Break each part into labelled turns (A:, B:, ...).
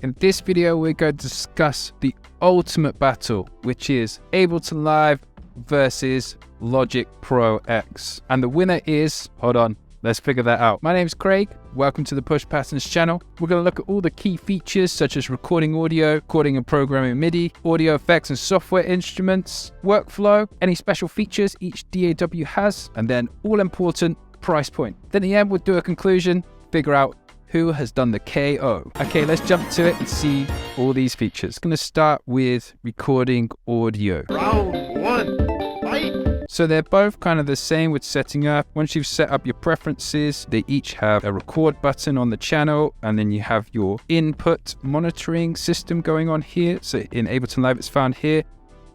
A: In this video, we're going to discuss the ultimate battle, which is Ableton Live versus Logic Pro X. And the winner is, hold on, let's figure that out. My name is Craig. Welcome to the Push Patterns channel. We're going to look at all the key features such as recording audio, recording and programming MIDI, audio effects and software instruments, workflow, any special features each DAW has, and then all important price point. Then at the end, we'll do a conclusion, figure out who has done the KO. Okay, let's jump to it and see all these features. Going to start with recording audio.
B: Round one, fight!
A: So they're both kind of the same with setting up. Once you've set up your preferences, they each have a record button on the channel, and then you have your input monitoring system going on here. So in Ableton Live, it's found here.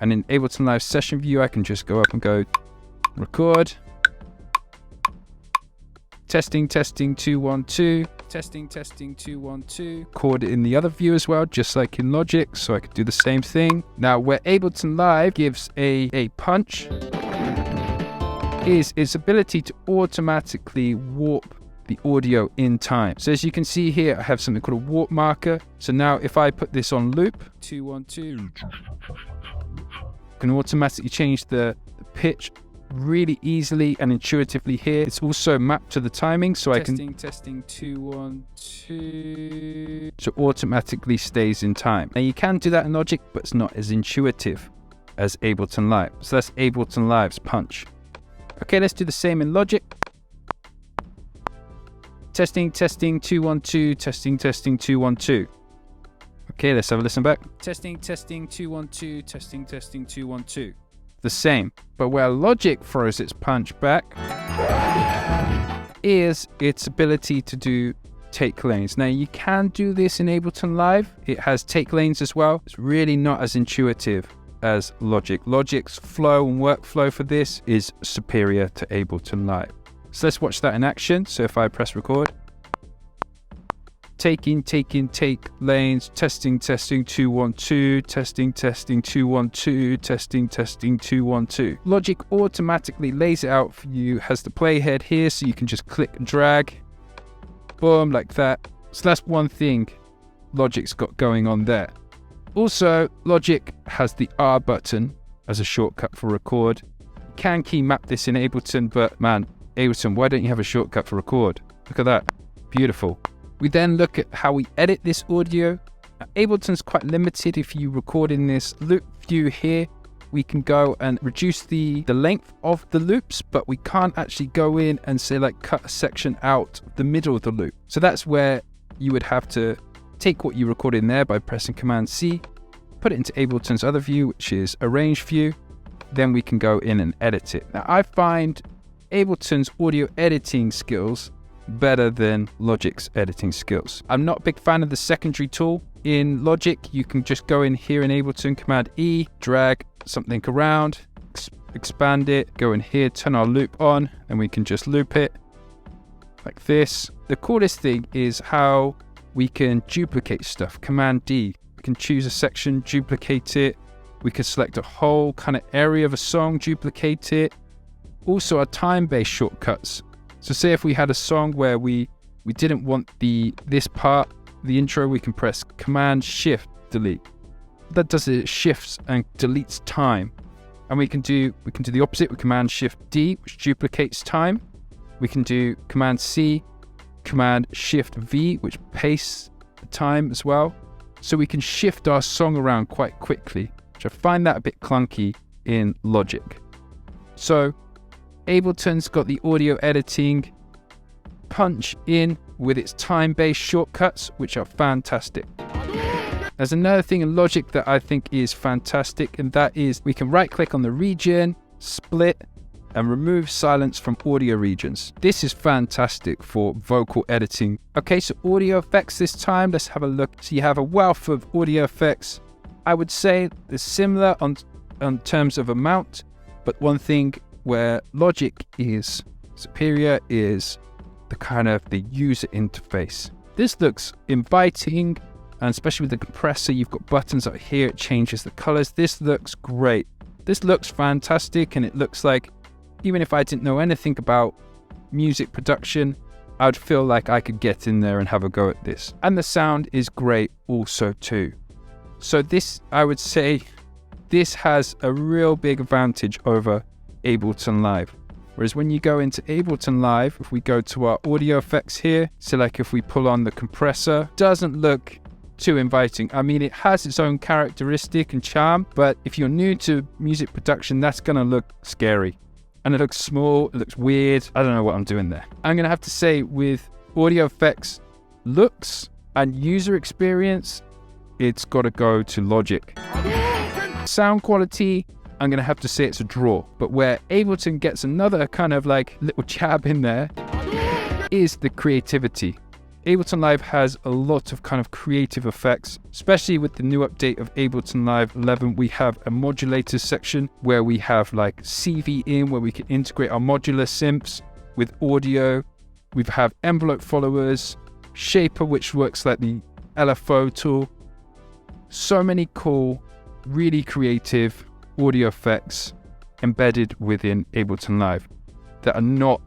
A: And in Ableton Live session view, I can just go up and go record. Testing, 2, 1, 2. Testing, 2, 1, 2. Record it in the other view as well, just like in Logic, so I could do the same thing. Now, where Ableton Live gives a punch is its ability to automatically warp the audio in time. So as you can see here, I have something called a warp marker. So now if I put this on loop, 2, 1, 2, can automatically change the pitch really easily and intuitively here. It's also mapped to the timing, so I can testing 2, 1, 2, so automatically stays in time. Now you can do that in Logic, but it's not as intuitive as Ableton Live. So that's Ableton Live's punch. Okay, let's do the same in Logic. Testing 2, 1, 2. Testing 2, 1, 2. Okay, let's have a listen back. Testing 2, 1, 2. Testing 2, 1, 2. The same, but where Logic throws its punch back is its ability to do take lanes. Now you can do this in Ableton Live. It has take lanes as well. It's really not as intuitive as Logic. Logic's flow and workflow for this is superior to Ableton Live. So let's watch that in action. So if I press record, take lanes, testing 2, 1, 2, testing 2, 1, 2, testing 2, 1, 2. Logic automatically lays it out for you, has the playhead here, so you can just click and drag, boom, like that. So that's one thing Logic's got going on there. Also, Logic has the R button as a shortcut for record. You can key map this in Ableton, but man, Ableton, why don't you have a shortcut for record? Look at that, beautiful. We then look at how we edit this audio. Now, Ableton's quite limited. If you record in this loop view here, we can go and reduce the length of the loops, but we can't actually go in and say like cut a section out the middle of the loop. So that's where you would have to take what you recorded in there by pressing Command C, put it into Ableton's other view, which is Arrange view. Then we can go in and edit it. Now I find Ableton's audio editing skills better than Logic's editing skills. I'm not a big fan of the secondary tool. In Logic, you can just go in here in Ableton, Command E, drag something around, expand it, go in here, turn our loop on, and we can just loop it like this. The coolest thing is how we can duplicate stuff. Command D, we can choose a section, duplicate it. We can select a whole kind of area of a song, duplicate it. Also our time-based shortcuts. So say if we had a song where we didn't want this part, the intro, we can press Command Shift Delete. That does it, shifts and deletes time. And we can do the opposite with Command Shift D, which duplicates time. We can do Command C, Command Shift V, which pastes the time as well. So we can shift our song around quite quickly, which I find that a bit clunky in Logic. So Ableton's got the audio editing punch in with its time-based shortcuts, which are fantastic. There's another thing in Logic that I think is fantastic, and that is we can right-click on the region, split, and remove silence from audio regions. This is fantastic for vocal editing. Okay, so audio effects this time, let's have a look. So you have a wealth of audio effects. I would say they're similar on terms of amount, but one thing where Logic is superior is the user interface. This looks inviting, and especially with the compressor, you've got buttons out here, it changes the colors. This looks great. This looks fantastic, and it looks like even if I didn't know anything about music production, I'd feel like I could get in there and have a go at this. And the sound is great also too. So this, I would say, this has a real big advantage over Ableton Live. Whereas when you go into Ableton Live, if we go to our audio effects here, so like if we pull on the compressor, doesn't look too inviting. I mean, it has its own characteristic and charm, but if you're new to music production, that's gonna look scary. And it looks small, it looks weird. I don't know what I'm doing there. I'm gonna have to say with audio effects looks and user experience, it's gotta go to Logic. Sound quality, I'm gonna have to say it's a draw. But where Ableton gets another kind of like little jab in there is the creativity. Ableton Live has a lot of kind of creative effects, especially with the new update of Ableton Live 11. We have a modulators section where we have like CV in, where we can integrate our modular synths with audio. We have envelope followers, shaper, which works like the LFO tool. So many cool, really creative audio effects embedded within Ableton Live that are not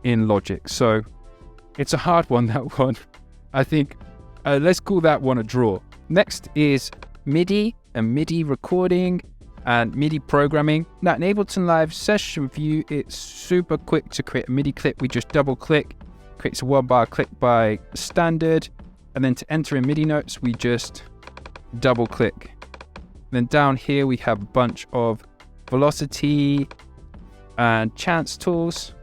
A: in Logic. So it's a hard one, that one. I think let's call that one a draw. Next is MIDI and MIDI recording and MIDI programming. Now in Ableton Live session view, it's super quick to create a MIDI clip. We just double click, creates a 1-bar clip by standard. And then to enter in MIDI notes, we just double click. Then down here, we have a bunch of velocity and chance tools.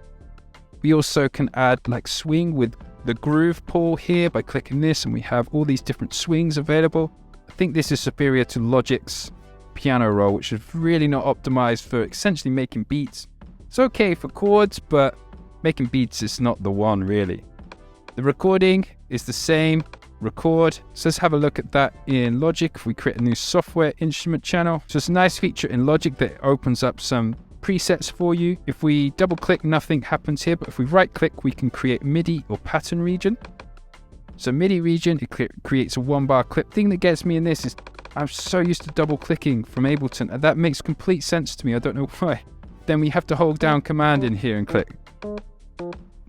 A: We also can add like swing with the groove pool here by clicking this, and we have all these different swings available. I think this is superior to Logic's piano roll, which is really not optimized for essentially making beats. It's okay for chords, but making beats is not the one really. The recording is the same, record. So let's have a look at that in Logic. If we create a new software instrument channel. So it's a nice feature in Logic that opens up some presets for you. If we double click, nothing happens here, but if we right click, we can create MIDI or pattern region. So MIDI region, it creates a 1-bar clip. Thing that gets me in this is I'm so used to double clicking from Ableton, and that makes complete sense to me. I don't know why. Then we have to hold down Command in here and click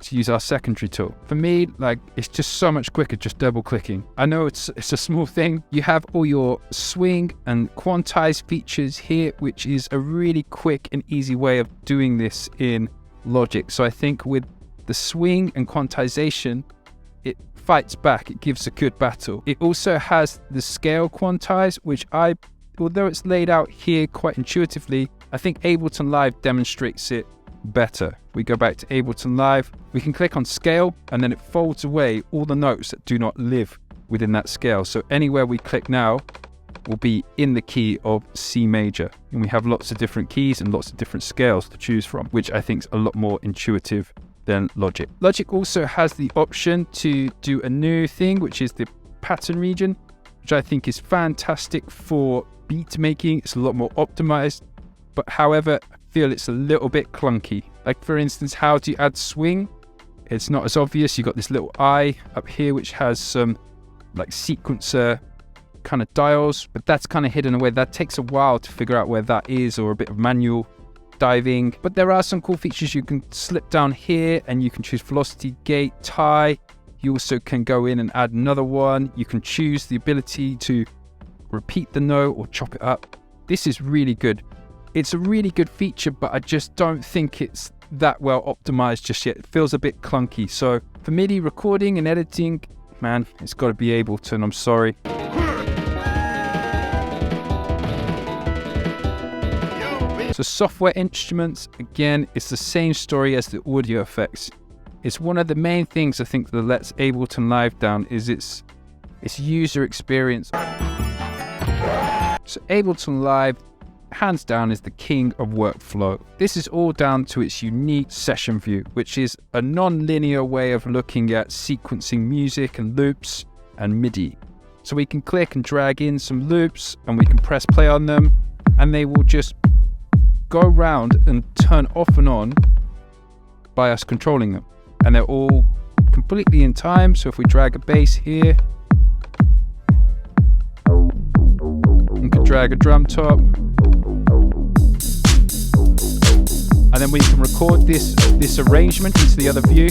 A: to use our secondary tool. For me, like, it's just so much quicker just double clicking. I know it's a small thing. You have all your swing and quantize features here, which is a really quick and easy way of doing this in Logic. So I think with the swing and quantization, it fights back. It gives a good battle. It also has the scale quantize, which although it's laid out here quite intuitively, I think Ableton Live demonstrates it better. We go back to Ableton Live, we can click on scale, and then it folds away all the notes that do not live within that scale. So anywhere we click now will be in the key of C major. And we have lots of different keys and lots of different scales to choose from, which I think is a lot more intuitive than Logic. Logic also has the option to do a new thing, which is the pattern region, which I think is fantastic for beat making. It's a lot more optimized, but however, I feel it's a little bit clunky. Like for instance, how do you add swing? It's not as obvious. You've got this little eye up here, which has some like sequencer kind of dials, but that's kind of hidden away. That takes a while to figure out where that is, or a bit of manual diving. But there are some cool features. You can slip down here and you can choose velocity, gate, tie. You also can go in and add another one. You can choose the ability to repeat the note or chop it up. This is really good. It's a really good feature, but I just don't think it's that well optimized just yet. It feels a bit clunky. So for MIDI recording and editing, man, it's got to be Ableton. I'm sorry. So software instruments, again, it's the same story as the audio effects. It's one of the main things I think that lets Ableton Live down is its user experience. So Ableton Live, hands down, is the king of workflow. This is all down to its unique session view, which is a non-linear way of looking at sequencing music and loops and MIDI. So we can click and drag in some loops and we can press play on them, and they will just go around and turn off and on by us controlling them. And they're all completely in time. So if we drag a bass here, we can drag a drum top, and then we can record this arrangement into the other view.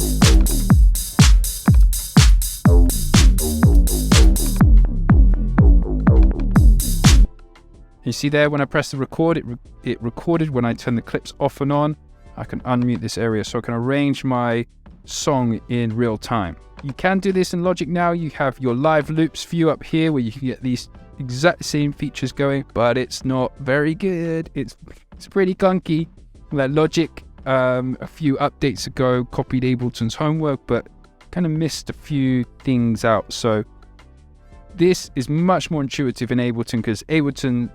A: You see there when I press the record, it recorded when I turn the clips off and on. I can unmute this area so I can arrange my song in real time. You can do this in Logic now. You have your live loops view up here where you can get these exact same features going, but it's not very good. It's pretty clunky. Like Logic, a few updates ago, copied Ableton's homework, but kind of missed a few things out. So this is much more intuitive in Ableton because Ableton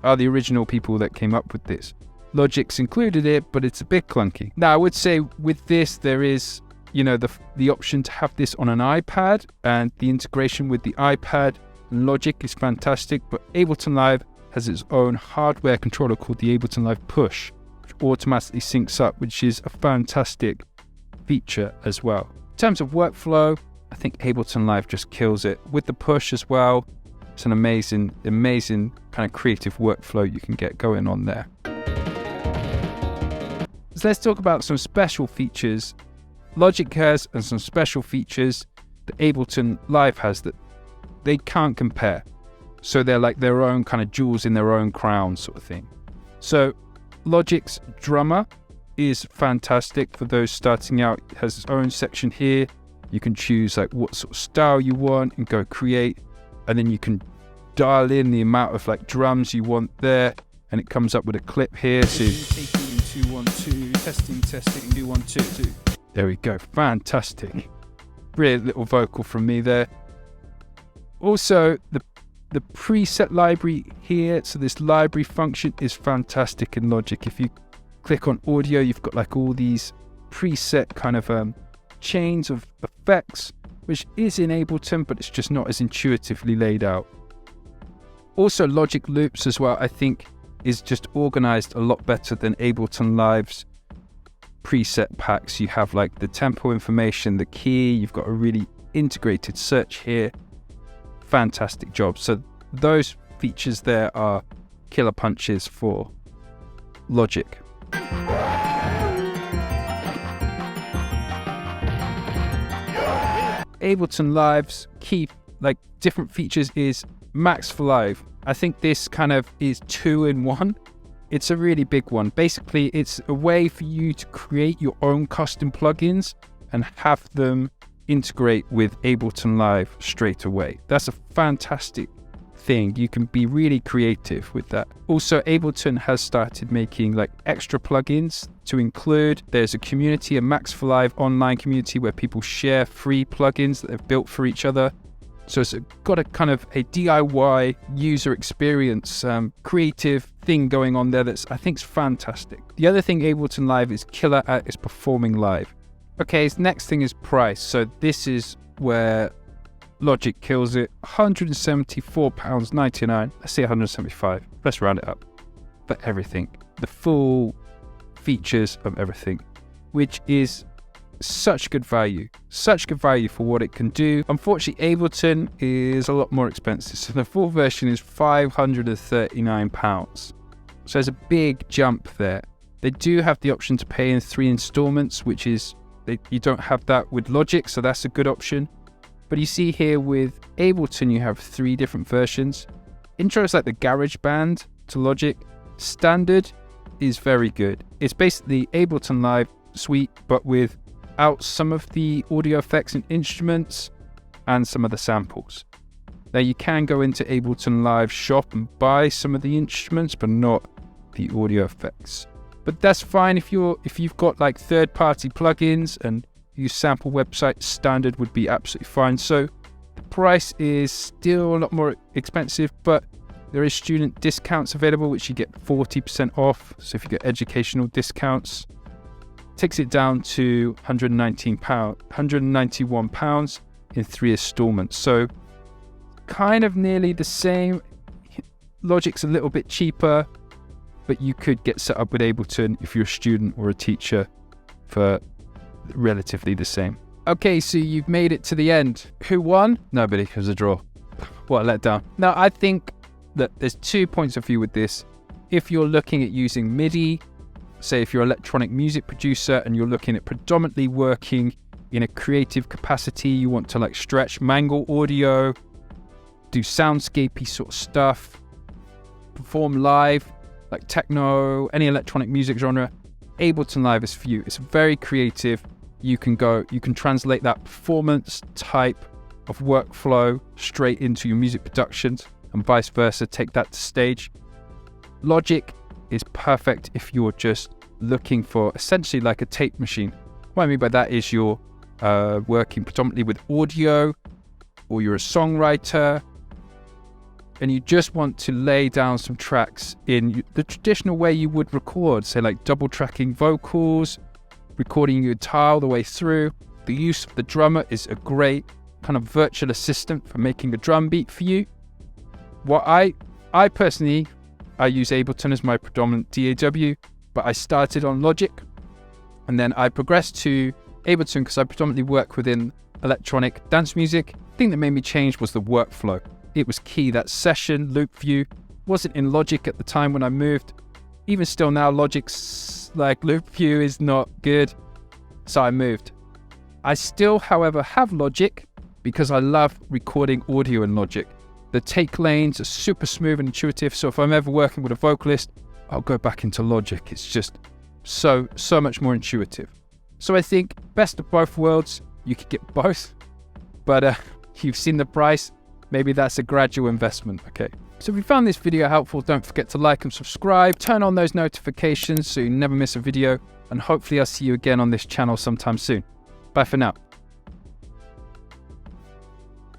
A: are the original people that came up with this. Logic's included it, but it's a bit clunky. Now, I would say with this, there is, you know, the option to have this on an iPad, and the integration with the iPad and Logic is fantastic, but Ableton Live has its own hardware controller called the Ableton Live Push, which automatically syncs up, which is a fantastic feature as well. In terms of workflow, I think Ableton Live just kills it. With the push as well, it's an amazing kind of creative workflow you can get going on there. So let's talk about some special features Logic has and some special features that Ableton Live has that they can't compare. So they're like their own kind of jewels in their own crown sort of thing. So Logic's drummer is fantastic for those starting out. It has its own section here. You can choose like what sort of style you want and go create, and then you can dial in the amount of like drums you want there, and it comes up with a clip here. So 2 1 2 testing 2 1 2 2. There we go, fantastic. Brilliant little vocal from me there. Also the preset library here, so this library function is fantastic in Logic. If you click on audio, you've got like all these preset kind of chains of effects, which is in Ableton, but it's just not as intuitively laid out. Also Logic loops as well, I think is just organized a lot better than Ableton Live's preset packs. You have like the tempo information, the key, you've got a really integrated search here. Fantastic job. So those features there are killer punches for Logic. Ableton Live's key like different features is Max for Live. I think this kind of is 2-in-1. It's a really big one. Basically, it's a way for you to create your own custom plugins and have them integrate with Ableton Live straight away. That's a fantastic thing. You can be really creative with that. Also, Ableton has started making like extra plugins to include. There's a community, a Max for Live online community where people share free plugins that they've built for each other. So it's got a kind of a DIY user experience, creative thing going on there that's I think is fantastic. The other thing Ableton Live is killer at is performing live. Okay, so next thing is price. So this is where Logic kills it. £174.99. Let's say 175. Let's round it up. For everything. The full features of everything, which is such good value for what it can do. Unfortunately, Ableton is a lot more expensive. So the full version is £539. So there's a big jump there. They do have the option to pay in 3 installments, which is, you don't have that with Logic, so that's a good option. But you see here with Ableton, you have 3 different versions. Intro is like the GarageBand to Logic. Standard is very good. It's basically Ableton Live suite, but without some of the audio effects and instruments and some of the samples. Now you can go into Ableton Live shop and buy some of the instruments, but not the audio effects. But that's fine if you've got like third-party plugins and use sample websites. Standard would be absolutely fine. So the price is still a lot more expensive, but there is student discounts available, which you get 40% off. So if you get educational discounts, takes it down to £191 in 3 installments. So kind of nearly the same. Logic's a little bit cheaper, but you could get set up with Ableton if you're a student or a teacher for relatively the same. Okay, so you've made it to the end. Who won? Nobody. It was a draw. What a letdown. Now, I think that there's 2 points of view with this. If you're looking at using MIDI, say if you're an electronic music producer and you're looking at predominantly working in a creative capacity, you want to like stretch, mangle audio, do soundscapey sort of stuff, perform live, like techno, any electronic music genre, Ableton Live is for you. It's very creative. You can translate that performance type of workflow straight into your music productions and vice versa, take that to stage. Logic is perfect if you're just looking for essentially like a tape machine. What I mean by that is you're working predominantly with audio, or you're a songwriter, and you just want to lay down some tracks in the traditional way you would record, say like double tracking vocals, recording your guitar all the way through. The use of the drummer is a great kind of virtual assistant for making a drum beat for you. What I personally use Ableton as my predominant DAW, but I started on Logic, and then I progressed to Ableton because I predominantly work within electronic dance music. The thing that made me change was the workflow. It was key. That session loop view wasn't in Logic at the time when I moved. Even still now, Logic's like loop view is not good, so I moved. I still, however, have Logic because I love recording audio in Logic. The take lanes are super smooth and intuitive, so if I'm ever working with a vocalist, I'll go back into Logic. It's just so much more intuitive. So I think best of both worlds, you could get both, but you've seen the price. Maybe that's a gradual investment, okay? So if you found this video helpful, don't forget to like and subscribe, turn on those notifications so you never miss a video, and hopefully I'll see you again on this channel sometime soon. Bye for now.